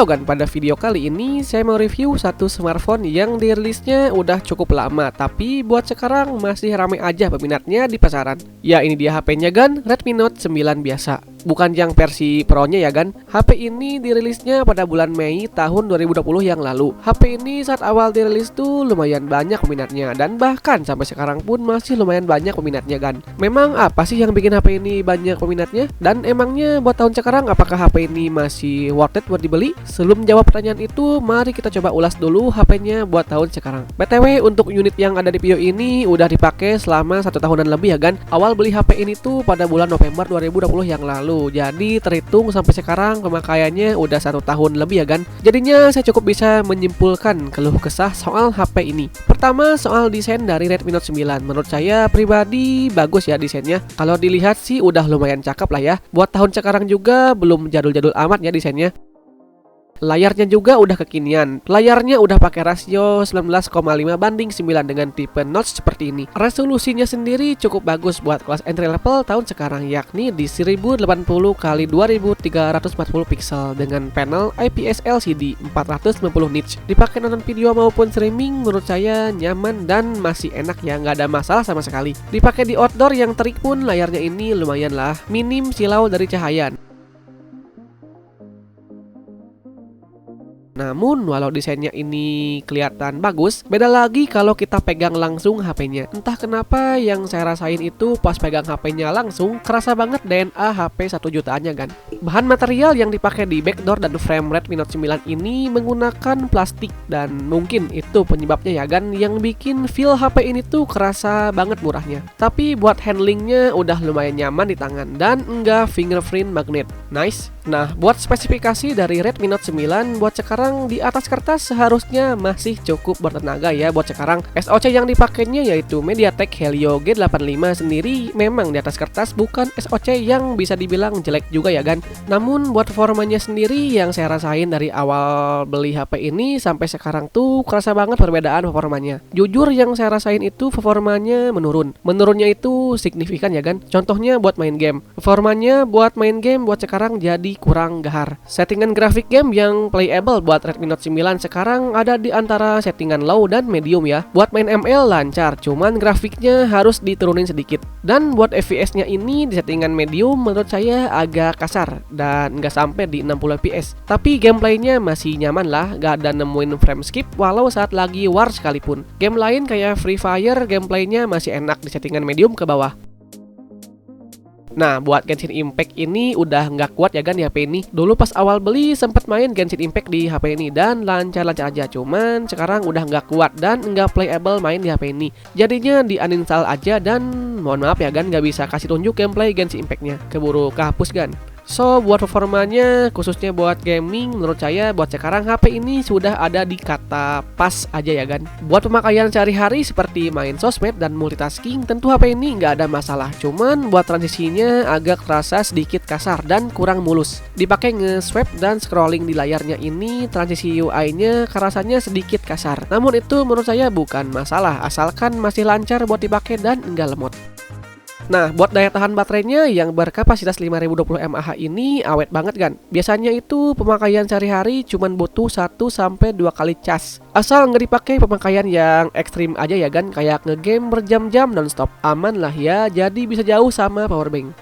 Halo Gan, pada video kali ini saya mau review satu smartphone yang dirilisnya udah cukup lama, tapi buat sekarang masih ramai aja peminatnya di pasaran. Ya, ini dia HP-nya Gan, Redmi Note 9 biasa. Bukan yang versi Pro-nya ya Gan. HP ini dirilisnya pada bulan Mei tahun 2020 yang lalu. HP ini saat awal dirilis tuh lumayan banyak peminatnya, dan bahkan sampai sekarang pun masih lumayan banyak peminatnya Gan. Memang apa sih yang bikin HP ini banyak peminatnya? Dan emangnya buat tahun sekarang apakah HP ini masih worth it buat dibeli? Sebelum jawab pertanyaan itu, mari kita coba ulas dulu HP-nya buat tahun sekarang. BTW, untuk unit yang ada di video ini udah dipakai selama 1 tahunan lebih ya Gan. Awal beli HP ini tuh pada bulan November 2020 yang lalu. Jadi terhitung sampai sekarang pemakaiannya udah 1 tahun lebih ya Gan. Jadinya saya cukup bisa menyimpulkan keluh kesah soal HP ini. Pertama, soal desain dari Redmi Note 9. Menurut saya pribadi bagus ya desainnya. Kalau dilihat sih udah lumayan cakep lah ya. Buat tahun sekarang juga belum jadul-jadul amat ya desainnya. Layarnya juga udah kekinian. Layarnya udah pakai rasio 19,5:9 dengan tipe notch seperti ini. Resolusinya sendiri cukup bagus buat kelas entry level tahun sekarang, yakni di 1080x2340 pixel dengan panel IPS LCD 490 nits. Dipakai nonton video maupun streaming menurut saya nyaman dan masih enak ya, nggak ada masalah sama sekali. Dipakai di outdoor yang terik pun layarnya ini lumayan lah, minim silau dari cahaya. Namun walau desainnya ini kelihatan bagus, beda lagi kalau kita pegang langsung HP-nya. Entah kenapa yang saya rasain itu pas pegang HP-nya langsung kerasa banget DNA HP 1 jutaannya Gan. Bahan material yang dipakai di backdoor dan frame Redmi Note 9 ini menggunakan plastik, dan mungkin itu penyebabnya ya Gan yang bikin feel HP ini tuh kerasa banget murahnya. Tapi buat handlingnya udah lumayan nyaman di tangan dan enggak fingerprint magnet. Nice. Nah, buat spesifikasi dari Redmi Note 9 buat sekarang di atas kertas seharusnya masih cukup bertenaga ya buat sekarang. SoC yang dipakainya yaitu MediaTek Helio G85 sendiri. Memang di atas kertas bukan SoC yang bisa dibilang jelek juga ya Gan. Namun buat performanya sendiri yang saya rasain dari awal beli HP ini sampai sekarang tuh kerasa banget perbedaan performanya. Jujur yang saya rasain itu performanya menurun. Menurunnya itu signifikan ya Gan. Contohnya buat main game. Performanya buat main game buat sekarang jadi kurang gahar. Settingan grafik game yang playable buat Redmi Note 9 sekarang ada di antara settingan low dan medium ya. Buat main ML lancar, cuman grafiknya harus diturunin sedikit. Dan buat FPS-nya ini di settingan medium menurut saya agak kasar dan nggak sampai di 60 fps. Tapi gameplaynya masih nyaman lah, nggak ada nemuin frame skip walau saat lagi war sekalipun. Game lain kayak Free Fire gameplaynya masih enak di settingan medium ke bawah. Nah, buat Genshin Impact ini udah nggak kuat ya Gan di HP ini. Dulu pas awal beli sempat main Genshin Impact di HP ini dan lancar-lancar aja. Cuman sekarang udah nggak kuat dan nggak playable main di HP ini. Jadinya di uninstall aja dan mohon maaf ya Gan, nggak bisa kasih tunjuk gameplay Genshin Impact-nya. Keburu kehapus Gan. So, buat performanya, khususnya buat gaming, menurut saya buat sekarang HP ini sudah ada di kata pas aja ya Gan. Buat pemakaian sehari-hari seperti main sosmed dan multitasking, tentu HP ini nggak ada masalah. Cuman buat transisinya agak terasa sedikit kasar dan kurang mulus. Dipakai nge-swipe dan scrolling di layarnya ini, transisi UI-nya rasanya sedikit kasar. Namun itu menurut saya bukan masalah, asalkan masih lancar buat dipakai dan enggak lemot. Nah, buat daya tahan baterainya yang berkapasitas 5020 mAh ini awet banget Gan. Biasanya itu pemakaian sehari-hari cuman butuh 1-2 kali cas. Asal nggak dipakai pemakaian yang ekstrim aja ya Gan, kayak ngegame berjam-jam nonstop. Aman lah ya, jadi bisa jauh sama powerbank.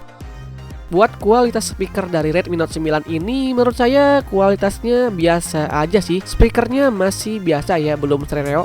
Buat kualitas speaker dari Redmi Note 9 ini menurut saya kualitasnya biasa aja sih. Speakernya masih biasa ya, belum stereo.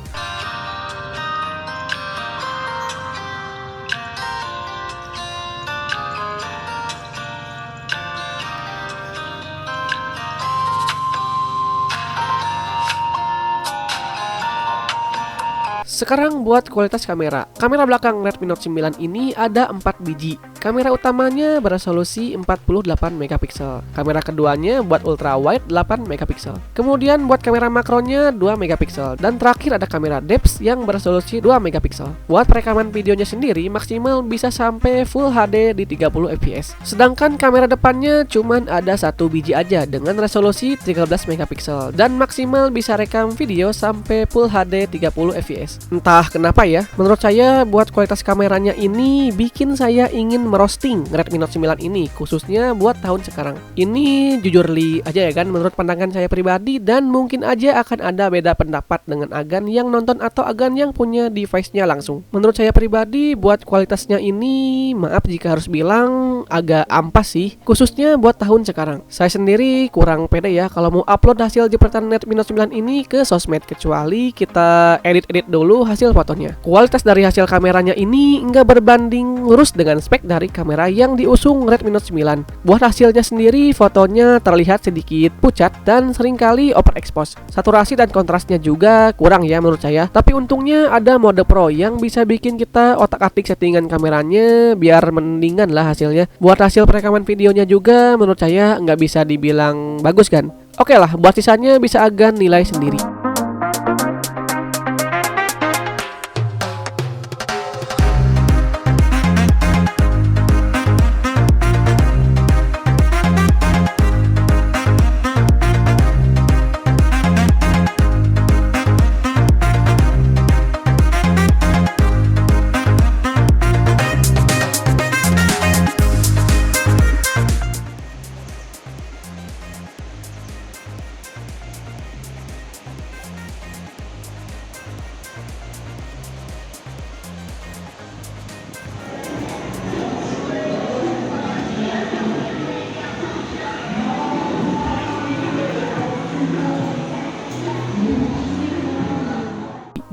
Sekarang buat kualitas kamera. Kamera belakang Redmi Note 9 ini ada 4 biji. Kamera utamanya beresolusi 48 megapiksel. Kamera keduanya buat ultra wide 8 megapiksel. Kemudian buat kamera makronya 2 megapiksel. Dan terakhir ada kamera depth yang beresolusi 2 megapiksel. Buat rekaman videonya sendiri maksimal bisa sampai Full HD di 30 fps. Sedangkan kamera depannya cuman ada 1 biji aja dengan resolusi 13 megapiksel dan maksimal bisa rekam video sampai Full HD 30 fps. Entah kenapa ya, menurut saya buat kualitas kameranya ini bikin saya ingin merosting Redmi Note 9 ini, khususnya buat tahun sekarang. Ini jujur li aja ya kan, menurut pandangan saya pribadi, dan mungkin aja akan ada beda pendapat dengan Agan yang nonton atau Agan yang punya device-nya langsung. Menurut saya pribadi, buat kualitasnya ini, maaf jika harus bilang, agak ampas sih, khususnya buat tahun sekarang. Saya sendiri kurang pede ya kalau mau upload hasil jepretan Redmi Note 9 ini ke sosmed, kecuali kita edit-edit dulu hasil fotonya. Kualitas dari hasil kameranya ini nggak berbanding lurus dengan spek dari kamera yang diusung Redmi Note 9. Buat hasilnya sendiri, fotonya terlihat sedikit pucat dan seringkali overexpose. Saturasi dan kontrasnya juga kurang ya menurut saya. Tapi untungnya ada mode Pro yang bisa bikin kita otak-atik settingan kameranya biar mendingan lah hasilnya. Buat hasil perekaman videonya juga menurut saya nggak bisa dibilang bagus kan. Oke lah, buat sisanya bisa Agan nilai sendiri.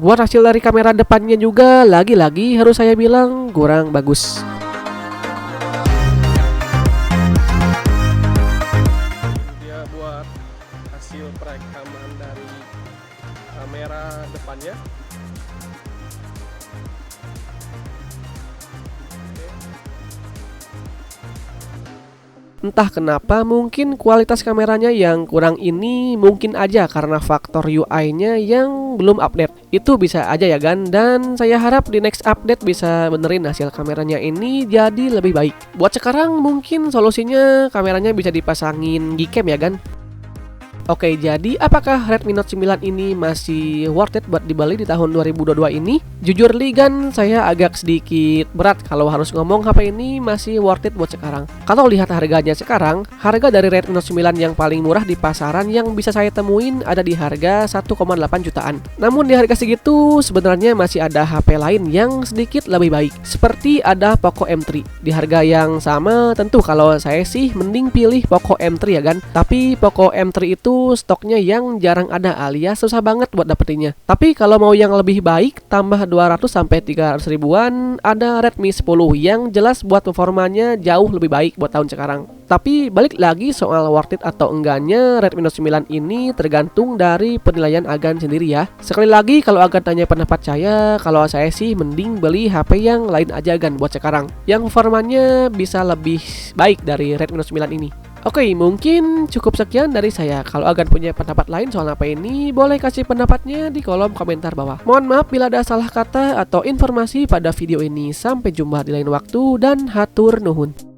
Buat hasil dari kamera depannya juga lagi-lagi harus saya bilang kurang bagus. Dia buat hasil perekaman dari kamera depannya. Entah kenapa mungkin kualitas kameranya yang kurang ini mungkin aja karena faktor UI-nya yang belum update. Itu bisa aja ya kan, dan saya harap di next update bisa benerin hasil kameranya ini jadi lebih baik. Buat sekarang mungkin solusinya kameranya bisa dipasangin Gcam ya kan. Oke, jadi apakah Redmi Note 9 ini masih worth it buat dibeli di tahun 2022 ini? Jujur li kan, saya agak sedikit berat kalau harus ngomong HP ini masih worth it buat sekarang. Kalau lihat harganya sekarang, harga dari Redmi Note 9 yang paling murah di pasaran yang bisa saya temuin ada di harga 1,8 jutaan. Namun di harga segitu sebenarnya masih ada HP lain yang sedikit lebih baik. Seperti ada Poco M3. Di harga yang sama, tentu kalau saya sih mending pilih Poco M3 ya kan. Tapi Poco M3 itu stoknya yang jarang ada alias susah banget buat dapetinnya. Tapi kalau mau yang lebih baik tambah 200-300 ribuan, ada Redmi 10 yang jelas buat performanya jauh lebih baik buat tahun sekarang. Tapi balik lagi soal worth it atau enggaknya Redmi Note 9 ini tergantung dari penilaian Agan sendiri ya. Sekali lagi kalau Agan tanya pendapat saya, kalau saya sih mending beli HP yang lain aja Agan buat sekarang, yang performanya bisa lebih baik dari Redmi Note 9 ini. Oke, mungkin cukup sekian dari saya. Kalau Agan punya pendapat lain soal apa ini, boleh kasih pendapatnya di kolom komentar bawah. Mohon maaf bila ada salah kata atau informasi pada video ini. Sampai jumpa di lain waktu dan hatur nuhun.